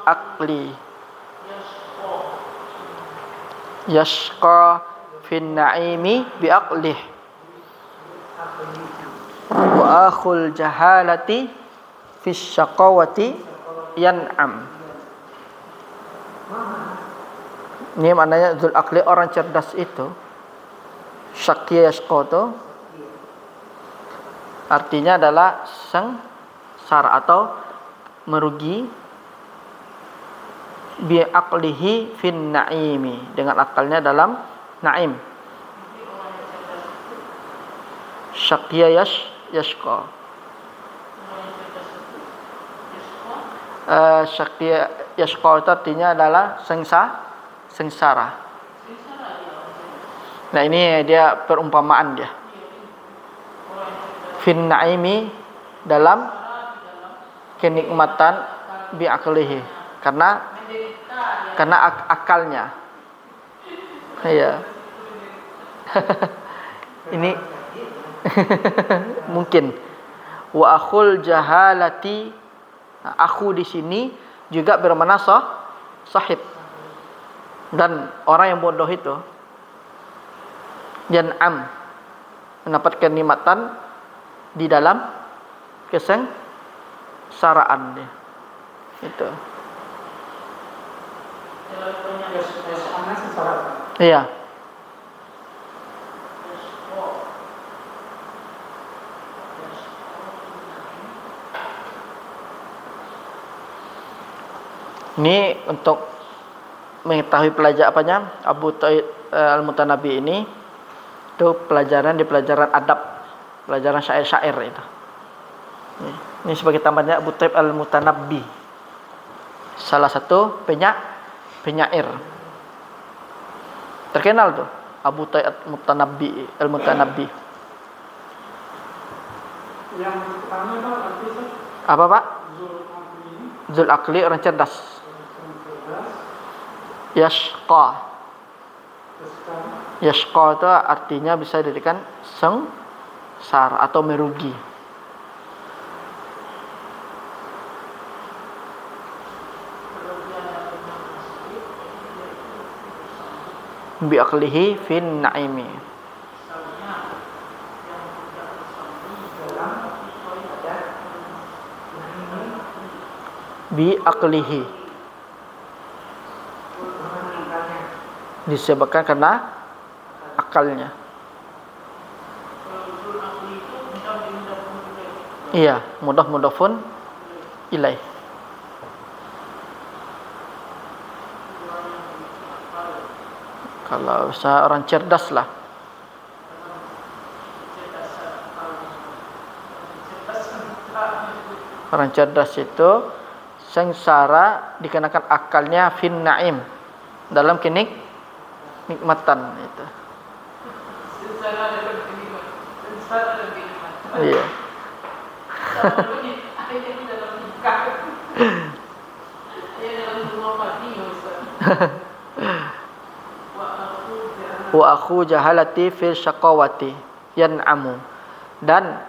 Akli. Yashqa fin na'imi bi aqlih. Wa akhul jahalati fis syaqawati yan'am. Ini maknanya dzul aqli, orang cerdas itu. Syaqiyya yashqa itu artinya adalah sengsara atau merugi, bi aqlihi fin na'imi, dengan akalnya dalam na'im. Syaqiyya yashqa. Syaqiyya yashqa itu artinya adalah sengsara. Nah, ini dia perumpamaan dia. Fin na'imi, dalam kenikmatan, bi aqlihi, karena akalnya. Iya. Ini mungkin. Wa akhul jahalati. Nah, akhu di sini juga bermakna sahib. Dan orang yang bodoh itu yan'am, mendapat kenikmatan di dalam kesengsaraan dia. Itu. Iya. Ini untuk mengetahui pelajaran Abu Taib Al-Mutanabbi ini, itu pelajaran adab, pelajaran syair-syair itu. Ini sebagai tambahannya Abu Taib Al-Mutanabbi, salah satu penyair terkenal tuh, Abu Taib Al-Mutanabbi. Yang pertama Apa Pak? Dzul aqli, orang cerdas. Yashqa itu artinya bisa dijadikan sengsara atau merugi. Bi aqlihi fin na'imi. Bi aqlihi, disebabkan karena akalnya. Iya, mudhafun ilaih. Kalau orang cerdas lah. Orang cerdas itu sengsara dikenakan akalnya fin na'im, dalam kenikmatan itu. Iya. Wa akhu jahalati fil syaqawati yan'amu, dan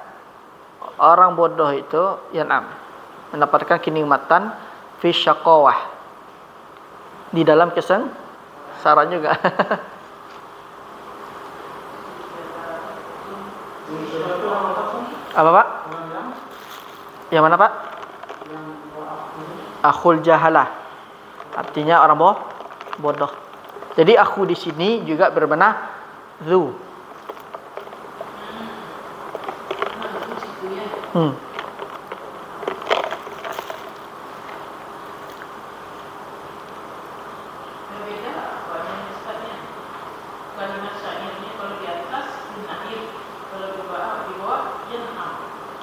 orang bodoh itu yan'am, mendapatkan kenikmatan fi syaqawah, di dalam kesengsaraan juga. Apa Pak? Yang mana Pak? Akhul jahalah, artinya orang bodoh. Jadi akhu di sini juga bermakna zu.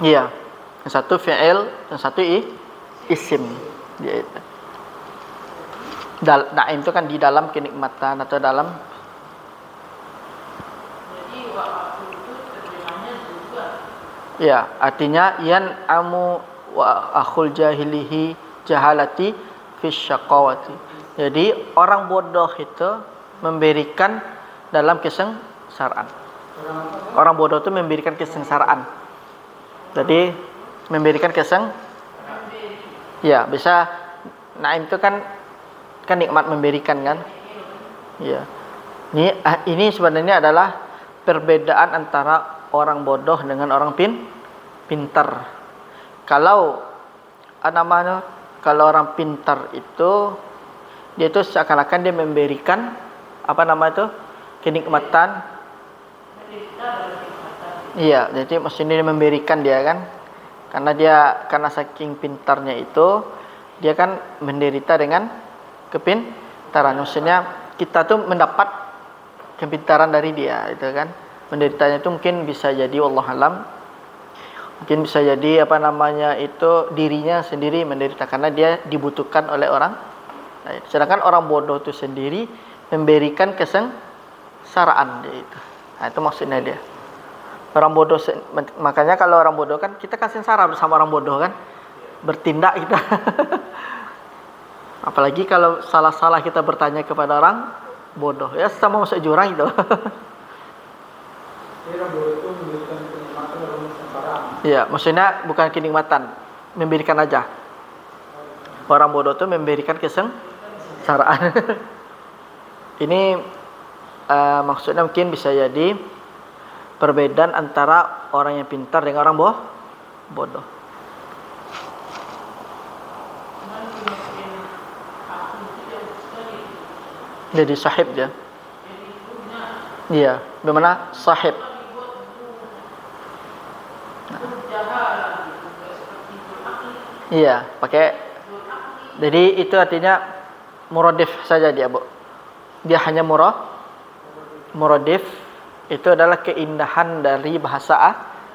Iya, yang satu fi'il, yang satu isim. Dia itu. Na'im itu kan di dalam kenikmatan atau dalam. Jadi wa'afu itu terjemahnya juga. Ya, artinya yan'amu wa akhul jahilihi jahalati fi syaqawati. Jadi orang bodoh itu memberikan dalam kesengsaraan. Orang bodoh itu memberikan kesengsaraan. Jadi memberikan kesengsaraan. Ya, bisa naim itu kan nikmat memberikan kan? Ya. Ini sebenarnya adalah perbedaan antara orang bodoh dengan orang pintar. Kalau kalau orang pintar itu dia itu seakan-akan dia memberikan kenikmatan. Iya, jadi maksudnya dia memberikan dia kan, karena saking pintarnya itu dia kan menderita dengan kepintaran. Maksudnya kita tuh mendapat kepintaran dari dia itu kan. Menderitanya itu mungkin bisa jadi wallahu alam, mungkin bisa jadi dirinya sendiri menderita karena dia dibutuhkan oleh orang lain. Sedangkan orang bodoh itu sendiri memberikan kesengsaraan dia itu. Nah, itu maksudnya dia. Orang bodoh, makanya kalau orang bodoh kan kita kan sengsara bersama orang bodoh kan, bertindak kita. Apalagi kalau salah-salah kita bertanya kepada orang bodoh, ya sama masuk jurang itu. Orang bodoh itu memberikan kenikmatan dalam kesengsaraan. Iya, maksudnya bukan kenikmatan, memberikan aja. Orang bodoh itu memberikan kesengsaraan. Ini maksudnya mungkin bisa jadi perbedaan antara orang yang pintar dengan orang bodoh. Jadi sahib dia. Iya, bagaimana sahib? Iya, pakai. Jadi itu artinya muradif saja dia, Bu. Dia hanya muradif. Itu adalah keindahan dari bahasa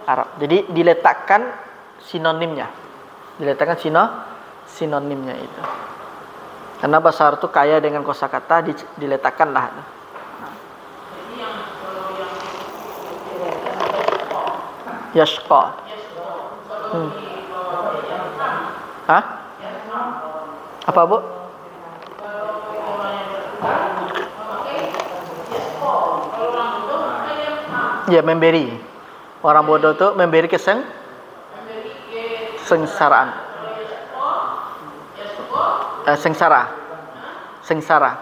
Arab. Jadi diletakkan sinonimnya. Sinonimnya itu. Karena bahasa Arab itu kaya dengan kosakata, diletakkanlah. Yashqa. Hah? Apa, Bu? Ya, memberi. Orang bodoh itu memberi sengsaraan. Sengsara.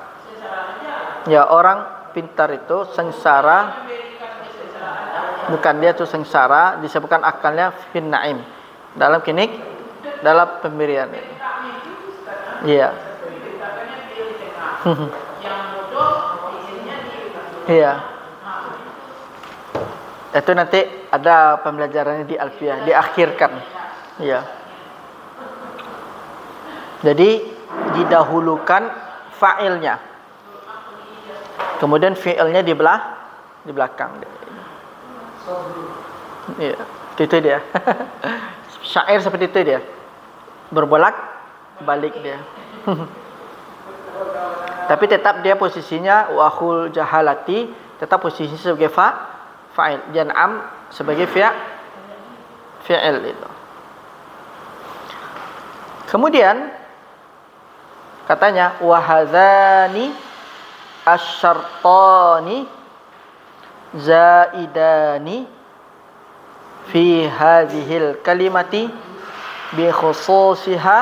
Ya, orang pintar itu sengsara. Bukan dia itu sengsara, disebutkan akalnya fin naim. Dalam pemberian. Iya. Iya. Itu nanti ada pembelajarannya di Alfiyah, diakhirkan. Iya. Jadi didahulukan fa'ilnya. Kemudian fi'ilnya di belakang. Iya, itu dia. Syair seperti itu dia. Berbolak balik dia. Tapi tetap dia posisinya wahul jahalati, tetap posisinya sebagai fa'il, jan'am sebagai fi'il itu. Kemudian katanya wahadzani asyartani zaidani fi hadhil kalimati bi khususiha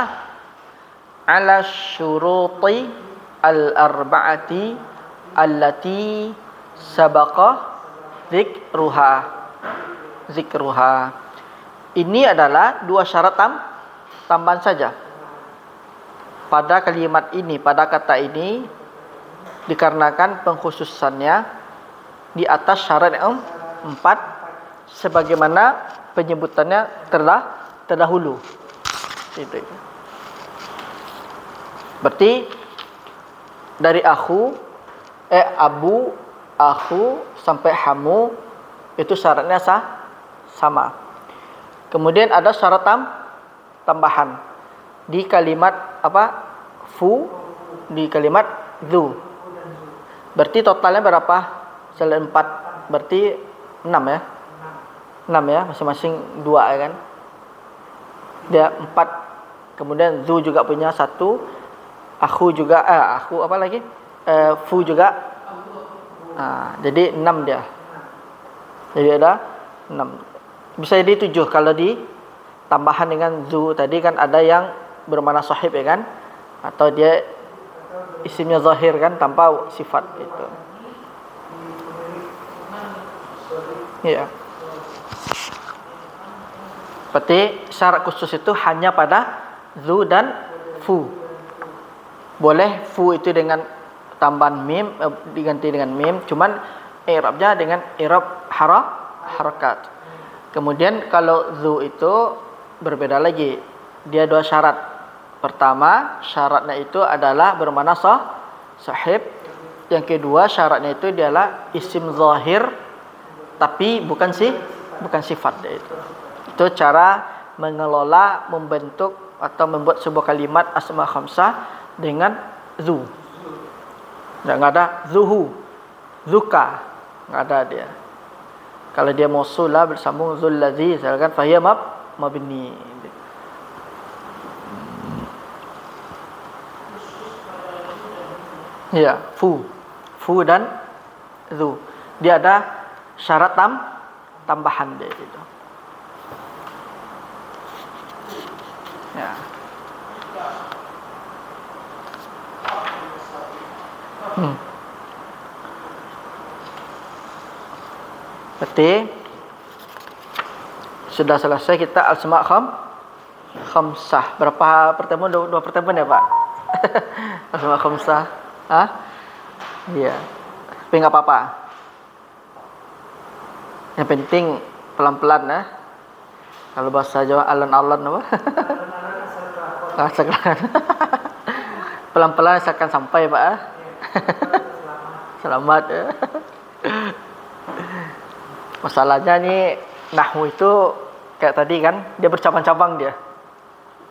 ala syuruti al-arba'ati allati sabaqa zikruha. Ini adalah dua syarat tambahan saja. Pada kalimat ini, pada kata ini, dikarenakan pengkhususannya di atas syarat yang 4 sebagaimana penyebutannya terdahulu. Itu. Berarti dari abu, sampai hamu itu syaratnya sama. Kemudian ada syarat tambahan di kalimat fu, di kalimat zu. Berarti totalnya berapa? Selain 4 berarti 6 ya. 6 ya, masing-masing 2 ya kan. Dia 4. Kemudian zu juga punya 1. Aku juga apa lagi? Fu juga. Jadi 6 dia. Jadi ada 6. Bisa jadi 7 kalau di tambahan dengan zu tadi kan ada yang bermakna sahib ya kan, atau dia isimnya zahir kan tanpa sifat itu. Ya. Berarti syarat khusus itu hanya pada zu dan fu. Boleh fu itu dengan tambahan mim, diganti dengan mim, cuman i'rabnya dengan i'rab harakat. Kemudian kalau zu itu berbeda lagi. Dia dua syarat. Pertama, syaratnya itu adalah bermakna sahib. Yang kedua, syaratnya itu adalah isim zahir tapi bukan sifat dia itu. Itu cara mengelola, membentuk atau membuat sebuah kalimat asma khamsah dengan zu. Enggak ada zuhu, zuka, enggak ada dia. Kalau dia mausul lah bersambung zul ladzi, misalkan fahiya mabni. Ya, fu dan zu. Dia ada syarat tambahan dia itu. Ya. Berarti sudah selesai kita al-asma' khamsah. Berapa pertemuan? Dua pertemuan ya, Pak? Al-asma' khamsah. Hah? Iya. Tapi enggak apa-apa. Yang penting pelan-pelan ya. Kalau bahasa Jawa alon-alon apa? Pelan-pelan akan sampai, Pak. Selamat ya. Masalahnya nih nahwu itu kayak tadi kan, dia bercabang-cabang dia.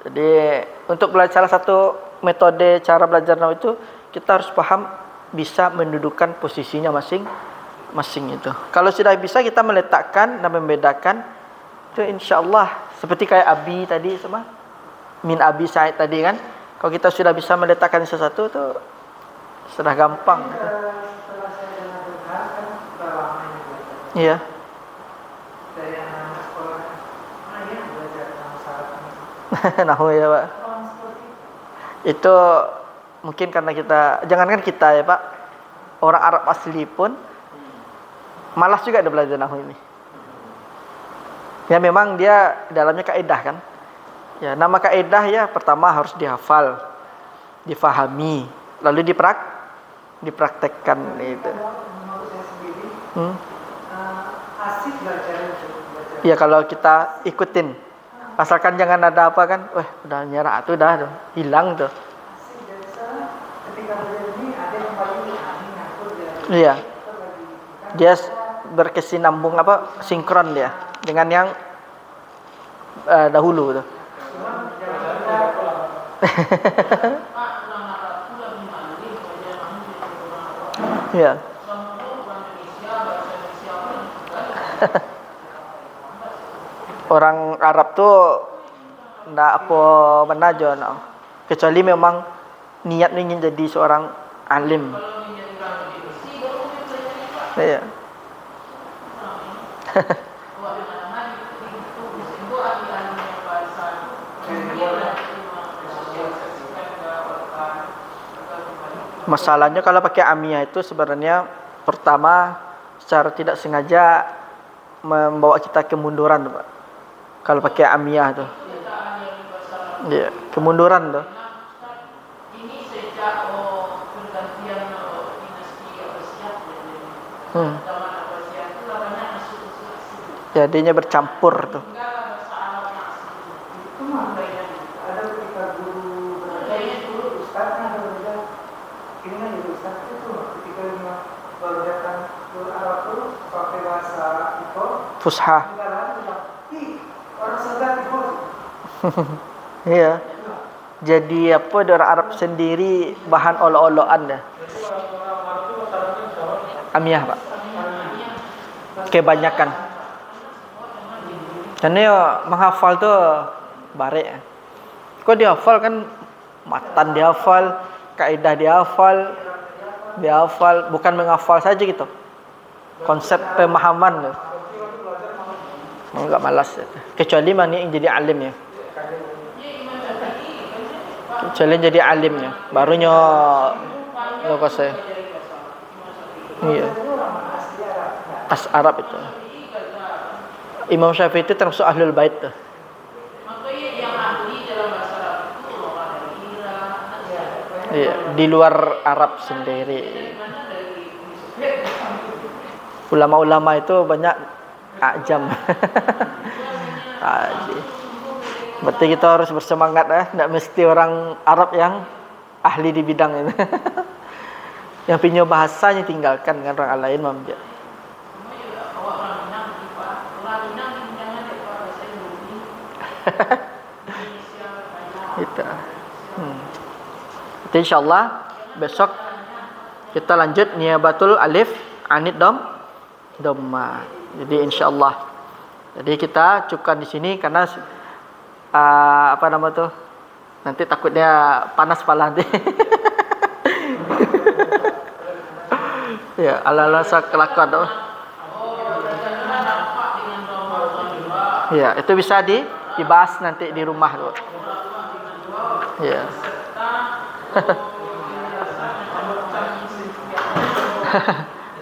Jadi untuk belajar salah satu metode cara belajar nahwu itu kita harus paham bisa mendudukan posisinya masing-masing itu. Kalau sudah bisa kita meletakkan dan membedakan itu insyaallah seperti kayak abi tadi sama min abi Said tadi kan. Kalau kita sudah bisa meletakkan sesuatu itu sudah gampang. Setelah saya dengar kan sudah lama ini belajar. Iya. Dari anak sekolah, ya belajar tentang syarat. Nahwu ya, Pak. Itu mungkin karena kita, jangankan kita ya, Pak, orang Arab asli pun malas juga ada belajar nahwu ini. Ya memang dia dalamnya kaidah kan. Ya, nama kaidah ya pertama harus dihafal, difahami, lalu dipraktekkan itu. Menurut saya sendiri, asik belajar. Ya kalau kita ikutin, asalkan jangan ada apa kan, udah nyerah tuh, udah hilang tuh. Asik biasa ketika belajar ini ada yang paling aneh ngatur dia. Iya. Dia berkesinambung sinkron dia dengan yang dahulu tuh. Iya. Orang Arab tuh ndak apa menajo, kecuali memang niat ingin jadi seorang alim. Iya. Masalahnya kalau pakai amiyah itu sebenarnya pertama secara tidak sengaja membawa kita kemunduran, Pak. Kalau pakai amiyah tuh. Iya, kemunduran tuh. Ini sejak pergantian dinasti Abbasiyah zaman Abbasiyah itu namanya masuk. Jadinya bercampur tuh. Itu mah ada ketika guru belajar dulu ustaz kan ada belajar ini kan jadi ustaz itu ketika baru datang ke Arab tuh pakai bahasa itu Fusha. Orang segar itu. Iya. Jadi apa orang Arab sendiri bahan olok-olokan dah. Amiyah, Pak. Kebanyakan. Dan dia menghafal tuh barek. Kok dia hafal kan matan dia hafal, kaidah dia hafal, bukan menghafal saja gitu. Konsep pemahaman tuh. Enggak malas. Kecuali mana yang jadi alim ya. Kecuali jadi alimnya, barunya lo saya. Iya. As Arab itu. Imam Syafi'i itu termasuk ahlul bait tuh. Makanya yang ahli dalam bahasa Arab itu orang dari Irak, Iya, di luar Arab sendiri. Ulama-ulama itu banyak ajam. Berarti kita harus bersemangat ya, tidak mesti orang Arab yang ahli di bidang itu. Yang punya bahasanya tinggalkan kan orang lain mampu. Itu. Jadi insyaallah besok kita lanjut niyabatul alif anid dhamma. Jadi insyaallah. Jadi kita cukupkan di sini karena apa nama tuh? Nanti takutnya panas kepala nanti. Ya, ala-ala kelakuan tuh. Ya, itu bisa dibahas nanti di rumah tuh. Ya.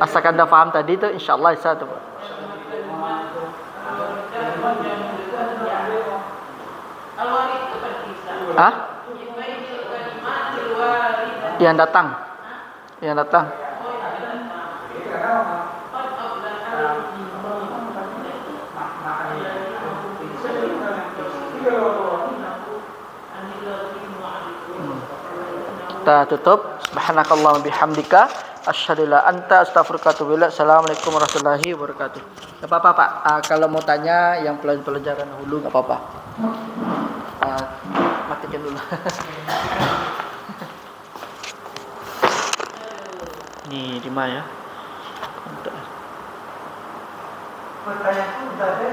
Asalkan anda faham tadi itu insyaallah bisa tuh. Hah? Yang datang. Yang datang. Kita tutup. Subhanakallahumma bihamdika asyhadu la anta astaghfiruka wa atubu ilaik. Assalamualaikum warahmatullahi wabarakatuh. Enggak apa-apa, Pak. Kalau mau tanya yang pelajaran dahulu enggak apa-apa. Matikan dulu. Ini di mana ya? Pertanyaan